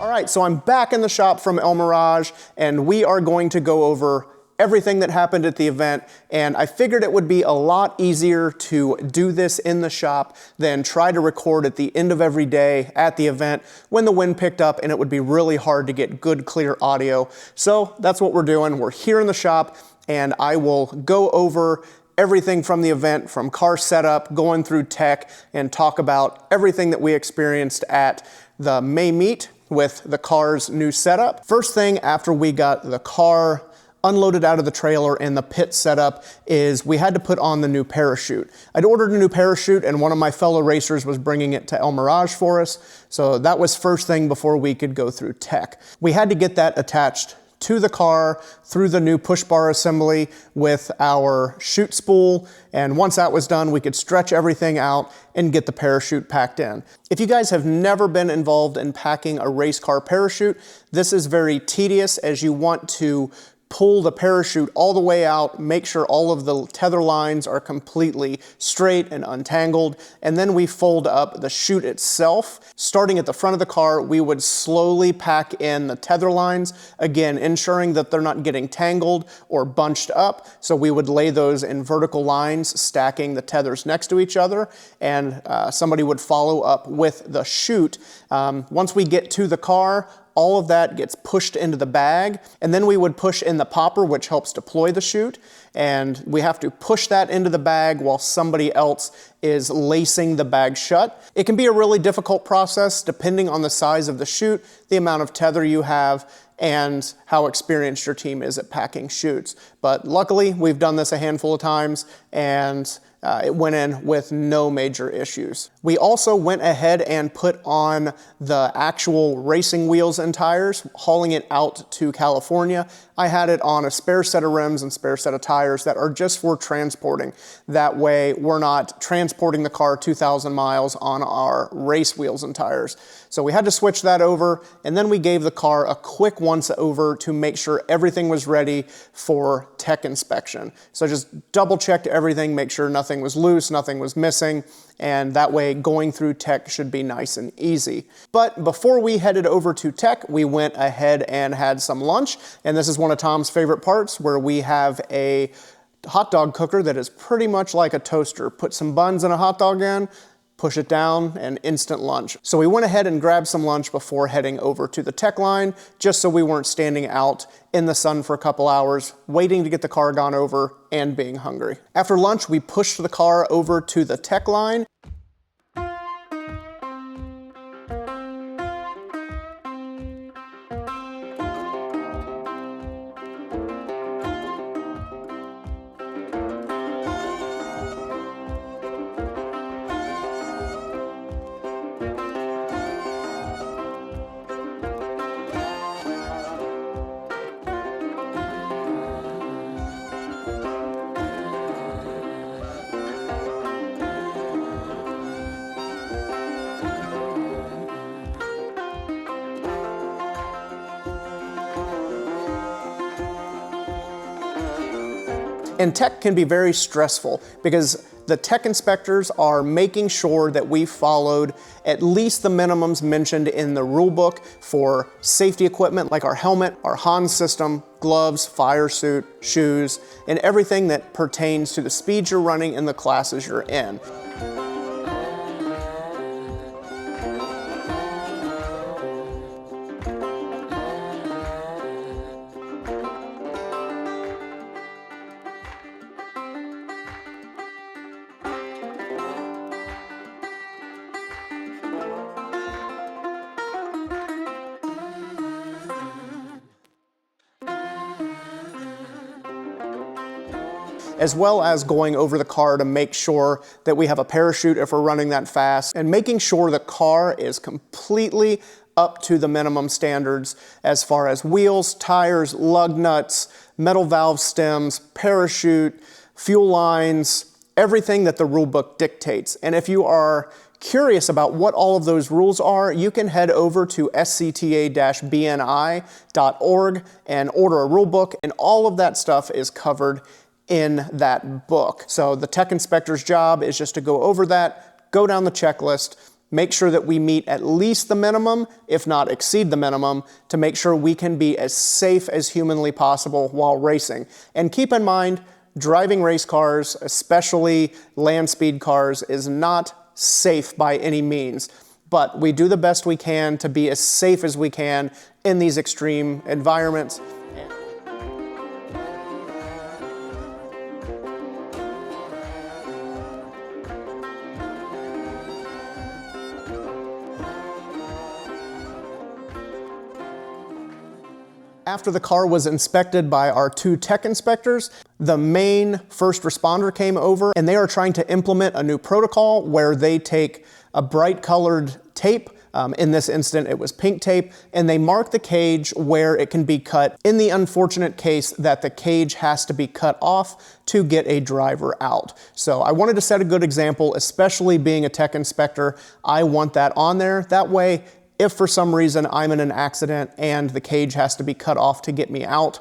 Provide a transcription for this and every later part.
All right, so I'm back in the shop from El Mirage, and we are going to go over everything that happened at the event, and I figured it would be a lot easier to do this in the shop than try to record at the end of every day at the event when the wind picked up and it would be really hard to get good, clear audio. So that's what we're doing. We're here in the shop, and I will go over everything from the event, from car setup, going through tech, and talk about everything that we experienced at the May meet with the car's new setup. First thing after we got the car unloaded out of the trailer and the pit setup is we had to put on the new parachute. I'd ordered a new parachute and one of my fellow racers was bringing it to El Mirage for us. So that was first thing before we could go through tech. We had to get that attached to the car through the new push bar assembly with our chute spool. And once that was done, we could stretch everything out and get the parachute packed in. If you guys have never been involved in packing a race car parachute, this is very tedious as you want to pull the parachute all the way out, make sure all of the tether lines are completely straight and untangled, and then we fold up the chute itself. Starting at the front of the car, we would slowly pack in the tether lines, again, ensuring that they're not getting tangled or bunched up. So we would lay those in vertical lines, stacking the tethers next to each other, and somebody would follow up with the chute. Once we get to the car, all of that gets pushed into the bag, and then we would push in the popper, which helps deploy the chute, and we have to push that into the bag while somebody else is lacing the bag shut. It can be a really difficult process depending on the size of the chute, the amount of tether you have, and how experienced your team is at packing chutes. But luckily, we've done this a handful of times, and it went in with no major issues. We also went ahead and put on the actual racing wheels and tires, hauling it out to California. I had it on a spare set of rims and spare set of tires that are just for transporting. That way we're not transporting the car 2,000 miles on our race wheels and tires. So we had to switch that over, and then we gave the car a quick once over to make sure everything was ready for tech inspection. So just double checked everything, make sure nothing was loose, nothing was missing, and that way going through tech should be nice and easy. But before we headed over to tech, we went ahead and had some lunch, and this is one of Tom's favorite parts, where we have a hot dog cooker that is pretty much like a toaster. Put some buns and a hot dog in, push it down, and instant lunch. So we went ahead and grabbed some lunch before heading over to the tech line, just so we weren't standing out in the sun for a couple hours, waiting to get the car gone over and being hungry. After lunch, we pushed the car over to the tech line. And tech can be very stressful because the tech inspectors are making sure that we followed at least the minimums mentioned in the rule book for safety equipment like our helmet, our Hans system, gloves, fire suit, shoes, and everything that pertains to the speeds you're running in the classes you're in. As well as going over the car to make sure that we have a parachute if we're running that fast, and making sure the car is completely up to the minimum standards as far as wheels, tires, lug nuts, metal valve stems, parachute, fuel lines, everything that the rule book dictates. And if you are curious about what all of those rules are, you can head over to scta-bni.org and order a rule book, and all of that stuff is covered in that book. So the tech inspector's job is just to go over that, go down the checklist, make sure that we meet at least the minimum, if not exceed the minimum, to make sure we can be as safe as humanly possible while racing. And keep in mind, driving race cars, especially land speed cars, is not safe by any means. But we do the best we can to be as safe as we can in these extreme environments. After the car was inspected by our 2 tech inspectors, the main first responder came over, and they are trying to implement a new protocol where they take a bright colored tape, in this instant it was pink tape, and they mark the cage where it can be cut in the unfortunate case that the cage has to be cut off to get a driver out. So I wanted to set a good example, especially being a tech inspector. I want that on there. That way, if for some reason I'm in an accident and the cage has to be cut off to get me out,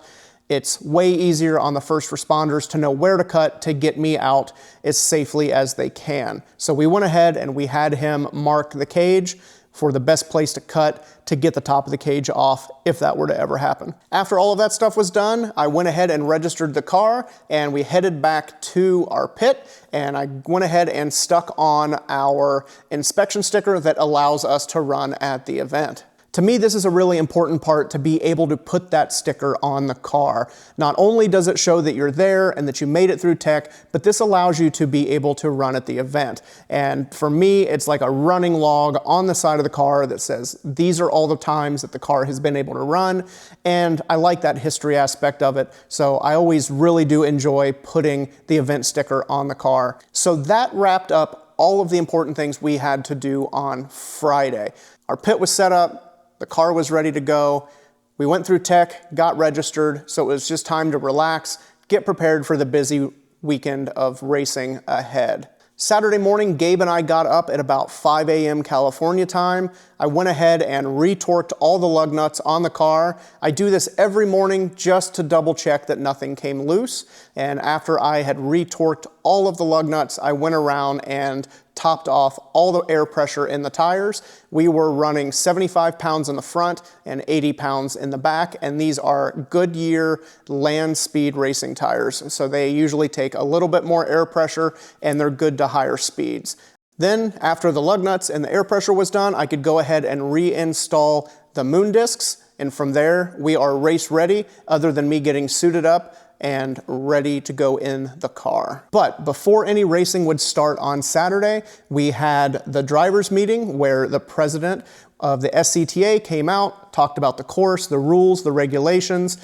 it's way easier on the first responders to know where to cut to get me out as safely as they can. So we went ahead and we had him mark the cage for the best place to cut to get the top of the cage off if that were to ever happen. After all of that stuff was done, I went ahead and registered the car, and we headed back to our pit, and I went ahead and stuck on our inspection sticker that allows us to run at the event. To me, this is a really important part, to be able to put that sticker on the car. Not only does it show that you're there and that you made it through tech, but this allows you to be able to run at the event. And for me, it's like a running log on the side of the car that says, these are all the times that the car has been able to run. And I like that history aspect of it. So I always really do enjoy putting the event sticker on the car. So that wrapped up all of the important things we had to do on Friday. Our pit was set up. The car was ready to go. We went through tech, got registered, so it was just time to relax, get prepared for the busy weekend of racing ahead. Saturday morning, Gabe and I got up at about 5 a.m. California time. I went ahead and retorqued all the lug nuts on the car. I do this every morning just to double check that nothing came loose. And after I had retorqued all of the lug nuts, I went around and topped off all the air pressure in the tires. We were running 75 pounds in the front and 80 pounds in the back, and these are Goodyear land speed racing tires. So they usually take a little bit more air pressure and they're good to higher speeds. Then after the lug nuts and the air pressure was done, I could go ahead and reinstall the moon discs, and from there we are race ready, other than me getting suited up and ready to go in the car. But before any racing would start on Saturday, we had the drivers meeting where the president of the SCTA came out, talked about the course, the rules, the regulations.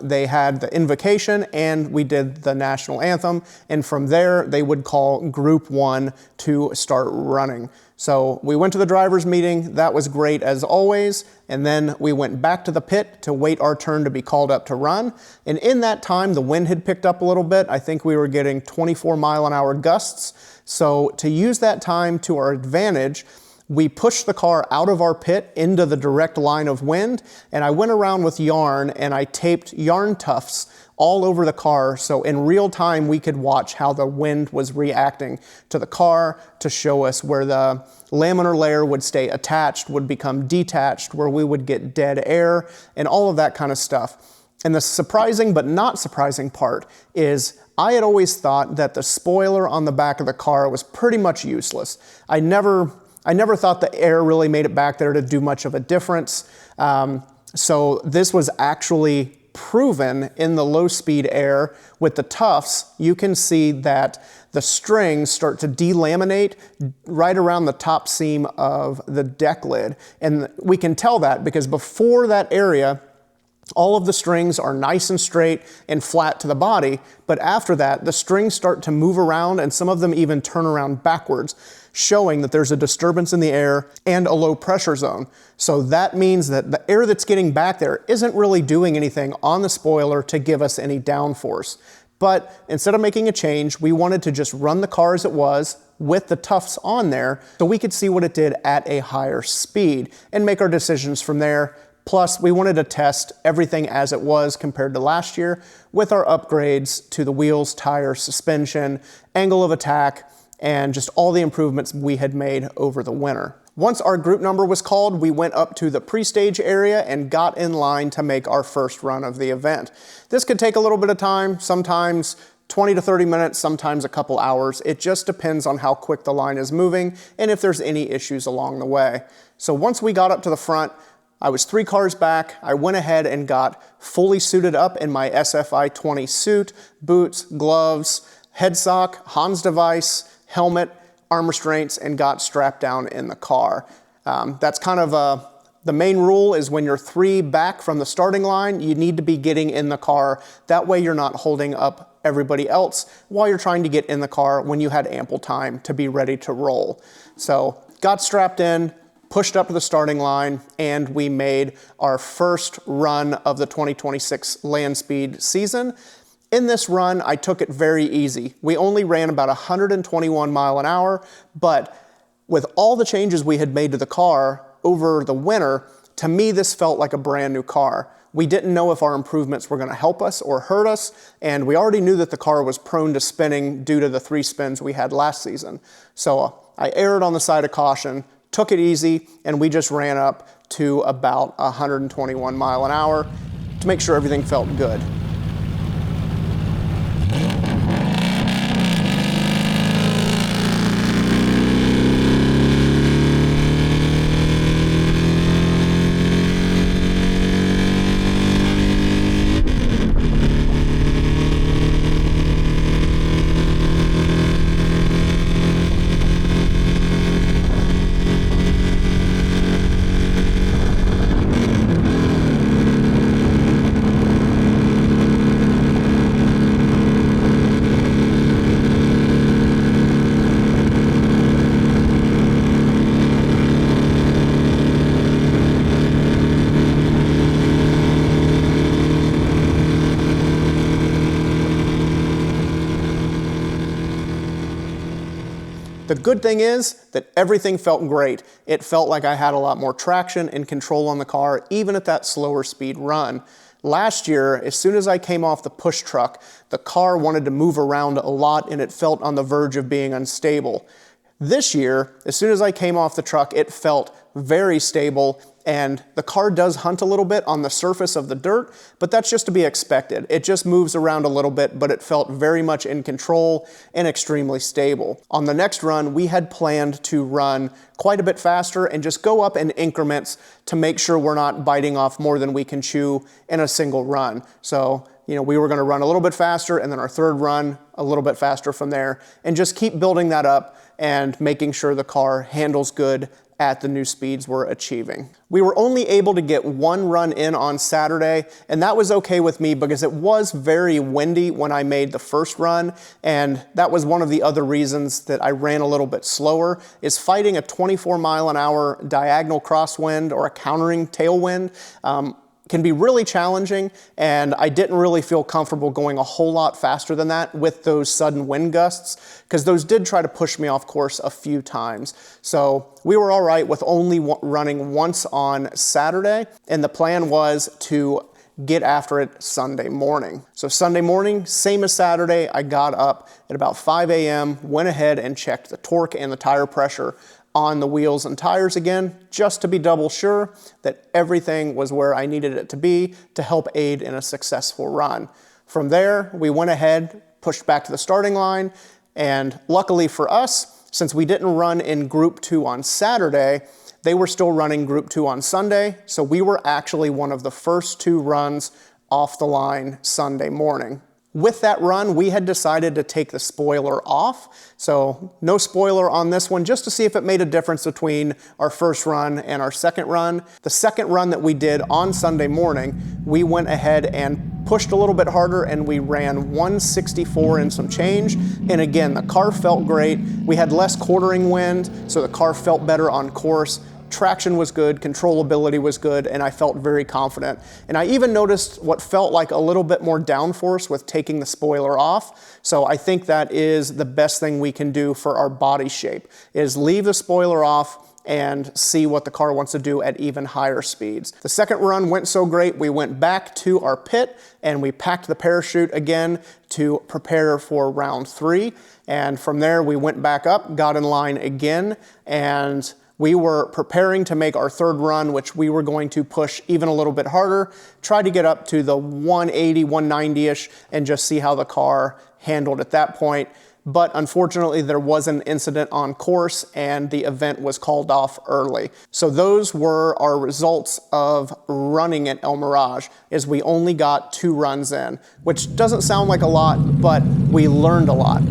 They had the invocation, and we did the national anthem. And from there, they would call Group 1 to start running. So we went to the drivers meeting. That was great as always. And then we went back to the pit to wait our turn to be called up to run. And in that time, the wind had picked up a little bit. I think we were getting 24-mile-an-hour gusts. So to use that time to our advantage, we pushed the car out of our pit into the direct line of wind, and I went around with yarn and I taped yarn tufts all over the car, so in real time we could watch how the wind was reacting to the car to show us where the laminar layer would stay attached, would become detached, where we would get dead air, and all of that kind of stuff. And the surprising but not surprising part is I had always thought that the spoiler on the back of the car was pretty much useless. I never thought the air really made it back there to do much of a difference. So this was actually proven in the low speed air. With the tufts, you can see that the strings start to delaminate right around the top seam of the deck lid. And we can tell that because before that area, all of the strings are nice and straight and flat to the body, but after that, the strings start to move around and some of them even turn around backwards, showing that there's a disturbance in the air and a low pressure zone. So that means that the air that's getting back there isn't really doing anything on the spoiler to give us any downforce. But instead of making a change, we wanted to just run the car as it was with the tufts on there so we could see what it did at a higher speed and make our decisions from there. Plus, we wanted to test everything as it was compared to last year with our upgrades to the wheels, tires, suspension, angle of attack, and just all the improvements we had made over the winter. Once our group number was called, we went up to the pre-stage area and got in line to make our first run of the event. This could take a little bit of time, sometimes 20 to 30 minutes, sometimes a couple hours. It just depends on how quick the line is moving and if there's any issues along the way. So once we got up to the front, I was 3 cars back. I went ahead and got fully suited up in my SFI 20 suit, boots, gloves, head sock, Hans device, helmet, arm restraints, and got strapped down in the car. That's kind of the main rule is when you're 3 back from the starting line, you need to be getting in the car. That way you're not holding up everybody else while you're trying to get in the car when you had ample time to be ready to roll. So got strapped in, pushed up to the starting line, and we made our first run of the 2026 land speed season. In this run, I took it very easy. We only ran about 121 mile an hour, but with all the changes we had made to the car over the winter, to me, this felt like a brand new car. We didn't know if our improvements were gonna help us or hurt us, and we already knew that the car was prone to spinning due to the 3 spins we had last season. So I erred on the side of caution, took it easy, and we just ran up to about 121 mile an hour to make sure everything felt good. The good thing is that everything felt great. It felt like I had a lot more traction and control on the car, even at that slower speed run. Last year, as soon as I came off the push truck, the car wanted to move around a lot and it felt on the verge of being unstable. This year, as soon as I came off the truck, it felt very stable, and the car does hunt a little bit on the surface of the dirt, but that's just to be expected. It just moves around a little bit, but it felt very much in control and extremely stable. On the next run, we had planned to run quite a bit faster and just go up in increments to make sure we're not biting off more than we can chew in a single run. So, we were gonna run a little bit faster, and then our third run a little bit faster from there, and just keep building that up and making sure the car handles good at the new speeds we're achieving. We were only able to get 1 run in on Saturday, and that was okay with me because it was very windy when I made the first run, and that was one of the other reasons that I ran a little bit slower, is fighting a 24 mile an hour diagonal crosswind or a countering tailwind. Can be really challenging, and I didn't really feel comfortable going a whole lot faster than that with those sudden wind gusts, because those did try to push me off course a few times. So we were all right with only running once on Saturday, and the plan was to get after it Sunday morning. So Sunday morning, same as Saturday, I got up at about 5 a.m., went ahead and checked the torque and the tire pressure on the wheels and tires again, just to be double sure that everything was where I needed it to be to help aid in a successful run. From there, we went ahead, pushed back to the starting line, and luckily for us, since we didn't run in Group 2 on Saturday, they were still running Group 2 on Sunday, so we were actually one of the first 2 runs off the line Sunday morning. With that run, we had decided to take the spoiler off, so no spoiler on this one, just to see if it made a difference between our first run and our second run. The second run that we did on Sunday morning, we went ahead and pushed a little bit harder, and we ran 164 and some change. And again, the car felt great. We had less quartering wind, so the car felt better on course. Traction was good, controllability was good, and I felt very confident. And I even noticed what felt like a little bit more downforce with taking the spoiler off. So I think that is the best thing we can do for our body shape, is leave the spoiler off and see what the car wants to do at even higher speeds. The second run went so great, we went back to our pit and we packed the parachute again to prepare for round 3. And from there, we went back up, got in line again, and we were preparing to make our third run, which we were going to push even a little bit harder, try to get up to the 180, 190-ish, and just see how the car handled at that point. But unfortunately, there was an incident on course and the event was called off early. So those were our results of running at El Mirage, is we only got 2 runs in, which doesn't sound like a lot, but we learned a lot.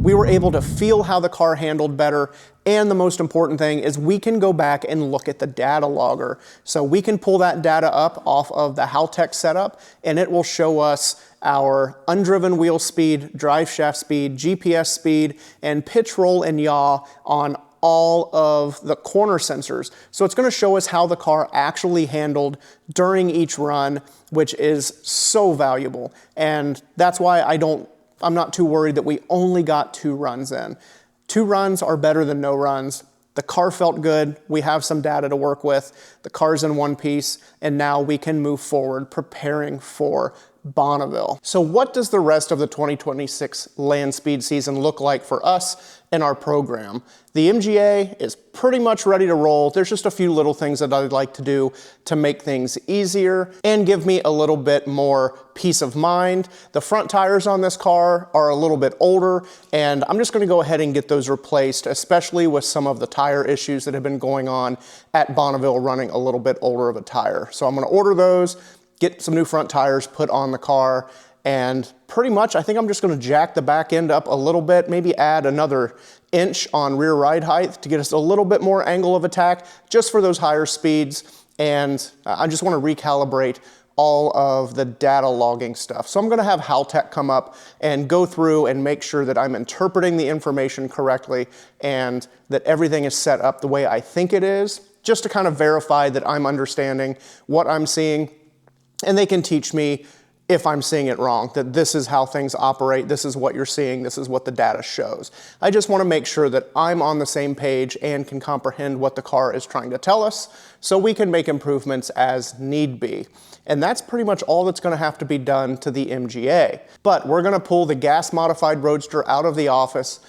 We were able to feel how the car handled better, and the most important thing is we can go back and look at the data logger. So we can pull that data up off of the Haltech setup, and it will show us our undriven wheel speed, drive shaft speed, GPS speed, and pitch, roll, and yaw on all of the corner sensors. So it's going to show us how the car actually handled during each run, which is so valuable. And that's why I'm not too worried that we only got 2 runs in. 2 runs are better than no runs. The car felt good. We have some data to work with. The car's in one piece, and now we can move forward preparing for Bonneville. So what does the rest of the 2026 land speed season look like for us and our program? The MGA is pretty much ready to roll. There's just a few little things that I'd like to do to make things easier and give me a little bit more peace of mind. The front tires on this car are a little bit older, and I'm just gonna go ahead and get those replaced, especially with some of the tire issues that have been going on at Bonneville running a little bit older of a tire. So I'm gonna order those, get some new front tires put on the car, and pretty much I think I'm just gonna jack the back end up a little bit, maybe add another inch on rear ride height to get us a little bit more angle of attack just for those higher speeds. And I just wanna recalibrate all of the data logging stuff. So I'm gonna have Haltech come up and go through and make sure that I'm interpreting the information correctly and that everything is set up the way I think it is, just to kind of verify that I'm understanding what I'm seeing. And they can teach me if I'm seeing it wrong, that this is how things operate, this is what you're seeing, this is what the data shows. I just want to make sure that I'm on the same page and can comprehend what the car is trying to tell us so we can make improvements as need be. And that's pretty much all that's going to have to be done to the MGA. But we're going to pull the gas modified Roadster out of the office,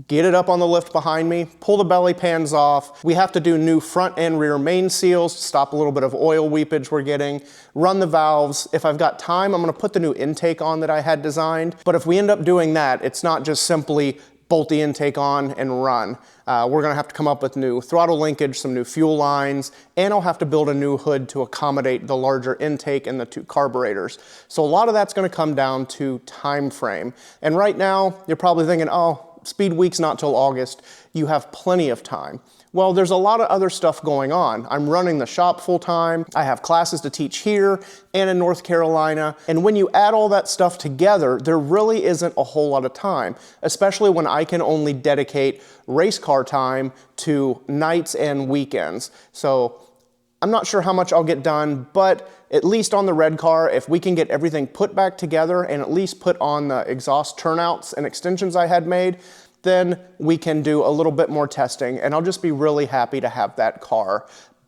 get it up on the lift behind me, pull the belly pans off. We have to do new front and rear main seals to stop a little bit of oil weepage we're getting, run the valves. If I've got time, I'm gonna put the new intake on that I had designed. But if we end up doing that, it's not just simply bolt the intake on and run. We're gonna have to come up with new throttle linkage, some new fuel lines, and I'll have to build a new hood to accommodate the larger intake and the 2 carburetors. So a lot of that's gonna come down to time frame. And right now, you're probably thinking, oh, Speed Week's not till August, you have plenty of time. Well, there's a lot of other stuff going on. I'm running the shop full time, I have classes to teach here and in North Carolina, and when you add all that stuff together, there really isn't a whole lot of time, especially when I can only dedicate race car time to nights and weekends. So I'm not sure how much I'll get done, but at least on the red car, if we can get everything put back together and at least put on the exhaust turnouts and extensions I had made, then we can do a little bit more testing, and I'll just be really happy to have that car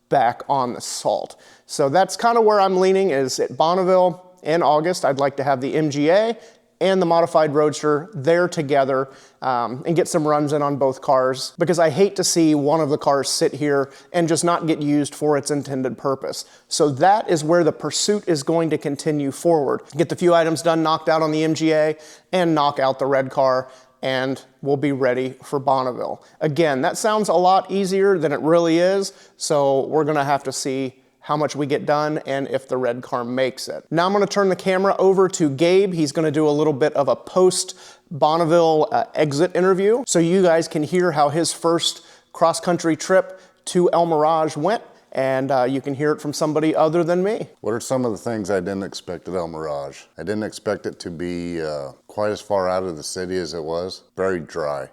back on the salt. So that's kind of where I'm leaning, is at Bonneville in August. I'd like to have the MGA and the modified Roadster there together and get some runs in on both cars, because I hate to see one of the cars sit here and just not get used for its intended purpose. So that is where the pursuit is going to continue forward. Get the few items done, knocked out on the MGA, and knock out the red car, and we'll be ready for Bonneville. Again, that sounds a lot easier than it really is, so we're gonna have to see how much we get done and if the red car makes it. Now I'm gonna turn the camera over to Gabe. He's gonna do a little bit of a post Bonneville exit interview, so you guys can hear how his first cross-country trip to El Mirage went, and you can hear it from somebody other than me. What are some of the things I didn't expect at El Mirage? I didn't expect it to be quite as far out of the city as it was. Very dry.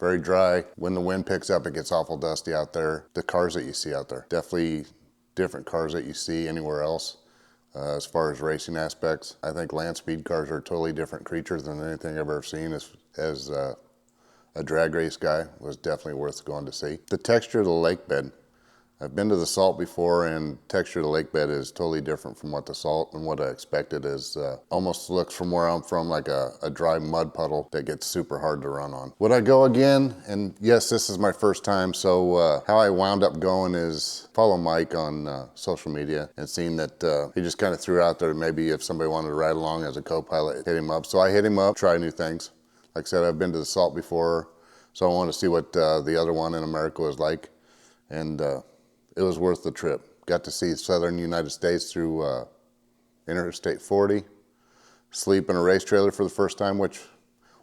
Very dry. When the wind picks up, it gets awful dusty out there. The cars that you see out there, definitely different cars that you see anywhere else. As far as racing aspects, I think land speed cars are totally different creatures than anything I've ever seen. As a drag race guy, was definitely worth going to see. The texture of the lake bed. I've been to the salt before, and texture of the lake bed is totally different from what the salt and what I expected is. Almost looks from where I'm from like a dry mud puddle that gets super hard to run on. Would I go again? And yes, this is my first time, so how I wound up going is follow Mike on social media and seeing that he just kind of threw out there maybe if somebody wanted to ride along as a co-pilot, hit him up. So I hit him up, try new things. Like I said, I've been to the salt before, so I wanted to see what the other one in America was like. And it was worth the trip. Got to see southern United States through Interstate 40, sleep in a race trailer for the first time, which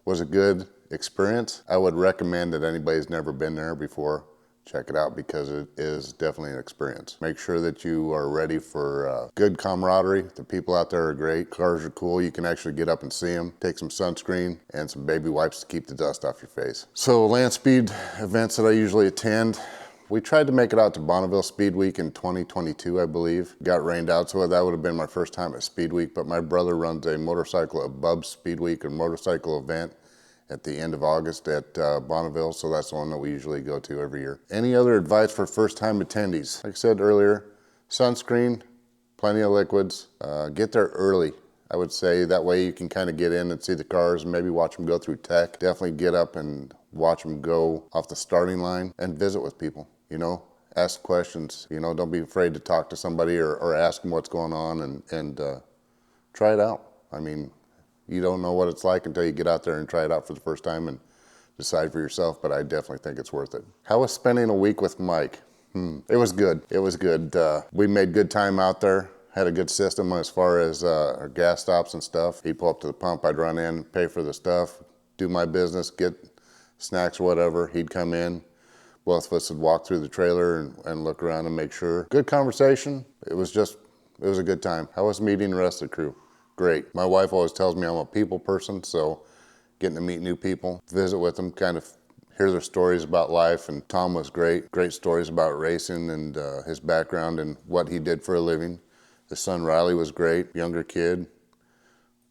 was a good experience. I would recommend that anybody's never been there before, check it out, because it is definitely an experience. Make sure that you are ready for good camaraderie. The people out there are great. Cars are cool. You can actually get up and see them. Take some sunscreen and some baby wipes to keep the dust off your face. So land speed events that I usually attend, we tried to make it out to Bonneville Speed Week in 2022, I believe. Got rained out, so that would have been my first time at Speed Week, but my brother runs a motorcycle above Speed Week, a motorcycle event at the end of August at Bonneville, so that's the one that we usually go to every year. Any other advice for first-time attendees? Like I said earlier, sunscreen, plenty of liquids, get there early. I would say that way you can kind of get in and see the cars and maybe watch them go through tech. Definitely get up and watch them go off the starting line and visit with people. You know, ask questions, you know, don't be afraid to talk to somebody or ask them what's going on and try it out. I mean, you don't know what it's like until you get out there and try it out for the first time and decide for yourself, but I definitely think it's worth it. How was spending a week with Mike? It was good. It was good. We made good time out there. Had a good system as far as our gas stops and stuff. He'd pull up to the pump, I'd run in, pay for the stuff, do my business, get snacks or whatever. He'd come in. Both of us would walk through the trailer and look around and make sure. Good conversation. It was a good time. How was meeting the rest of the crew? Great. My wife always tells me I'm a people person, so getting to meet new people, visit with them, kind of hear their stories about life. And Tom was great. Great stories about racing and his background and what he did for a living. His son Riley was great, younger kid,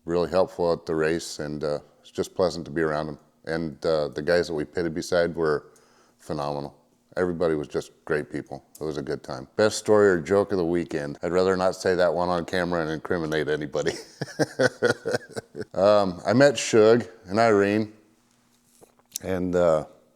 really helpful at the race, and it's just pleasant to be around him. And the guys that we pitted beside were phenomenal. Everybody was just great people. It was a good time. Best story or joke of the weekend. I'd rather not say that one on camera and incriminate anybody. I met Shug and Irene, and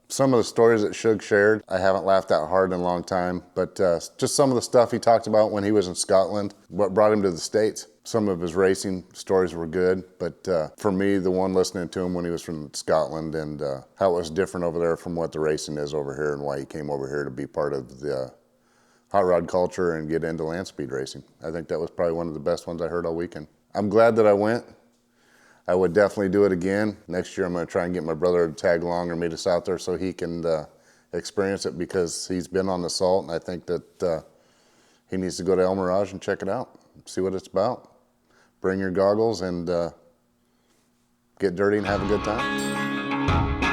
some of the stories that Shug shared, I haven't laughed that hard in a long time, but just some of the stuff he talked about when he was in Scotland, what brought him to the States. Some of his racing stories were good, but for me, the one listening to him when he was from Scotland and how it was different over there from what the racing is over here and why he came over here to be part of the hot rod culture and get into land speed racing. I think that was probably one of the best ones I heard all weekend. I'm glad that I went. I would definitely do it again. Next year I'm gonna try and get my brother to tag along or meet us out there so he can experience it, because he's been on the salt, and I think that he needs to go to El Mirage and check it out, see what it's about. Bring your goggles and get dirty and have a good time.